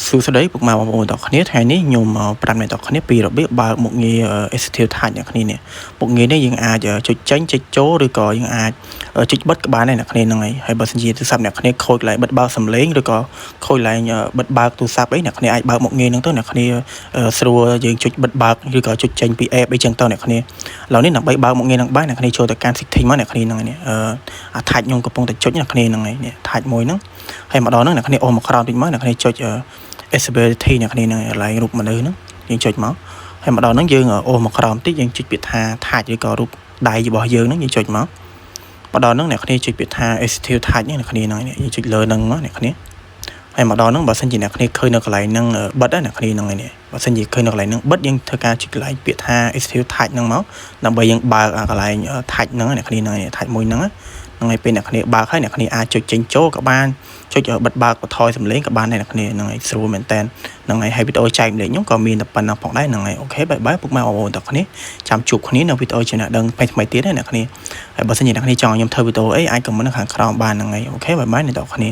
សួស្តីពុកម៉ែបងប្អូនទាំងគ្នាថ្ងៃនេះខ្ញុំប្រាប់អ្នកទាំងគ្នាពីរបៀបបើកមុខងារ Executive Touch អ្នកគ្នានេះមុខងារនេះយើងអាចចុចចេញចុចចូលឬក៏យើងអាចចុចបិទក៏បានដែរអ្នកគ្នាហ្នឹងហើយបើសិនជាទូរស័ព្ទអ្នកគ្នាខូចឡើងបិទបើកសំឡេងឬក៏ខូចឡើងបិទបើកទូរស័ព្ទអីអ្នកគ្នាអាចបើកមុខងារហ្នឹងទៅអ្នកគ្នាស្រួលយើងចុចបិទបើកឬក៏ចុចចេញពី app អីចឹងទៅអ្នកគ្នាឥឡូវនេះដើម្បីបើកមុខងារហ្នឹងបានអ្នកគ្នាចូលទៅកាន់ setting មកអ្នកគ្នាហ្នឹងនេះអា Touch ខ្ញុំកំពុងតែចុចអ្នកគ្នាហ្នឹងហើយនេះ Touch មួយហ្នឹងហើយម្ដងហ្នឹងអ្នកគ្នាអូសមកក្រោមតិចមកអ្នកគ្នាចុចaccessibility អ្នកគ្នានឹងឡើងរូបមនុស្សហ្នឹងយើងចុចមកហើយម្ដងហ្នឹងយើងអូសមកក្រោមតិចយើងចុចពាក្យថា touch ឬក៏រូបដៃរបស់យើងហ្នឹងយើងចុចមកម្ដងហ្នឹងអ្នកគ្នាចុចពាក្យថា executive touch ហ្នឹងអ្នកគ្នាហ្នឹងយើងចុចលើហ្នឹងអ្នកគ្នាហើយម្ដងហ្នឹងបើសិនជាអ្នកគ្នាឃើញនៅកន្លែងហ្នឹងបិទអ្នកគ្នាហ្នឹងនេះបើសិនជាឃើញនៅកន្លែងហ្នឹងបិទយើងធ្វើការចុចកន្លែងពាក្យថា executive touch ហ្នឹងមកដើម្បីយើងបើកកន្លែង touch ហ្នឹងអ្នកគ្នាហ្នឹង touch មួយហ្នឹងហ្នឹងហើយពេលអ្នកគ្នាបើកហើយអ្នកគ្នាអាចចុចចេញចូលក៏បានចុចបិទបើកបន្ថយសំឡេងក៏បានដែរអ្នកគ្នាហ្នឹងហើយស្រួលមែនតើហ្នឹងហើយវីដេអូចែកម្លែកខ្ញុំក៏មានតែប៉ុណ្ណឹងផងដែរហ្នឹងហើយអូខេបាយបាយពុកម៉ែបងប្អូនទាំងគ្នាចាំជួបគ្នានៅវីដេអូចំណេះដឹងថ្មីទៀតណាអ្នកគ្នាហើយបើសិនជាអ្នកគ្នាចង់ឲ្យខ្ញុំធ្វើវីដេអូអីអាចខមមិននៅខាងក្រោមបានហ្នឹងហើយអូខេបាយបាយអ្នកទាំងគ្នា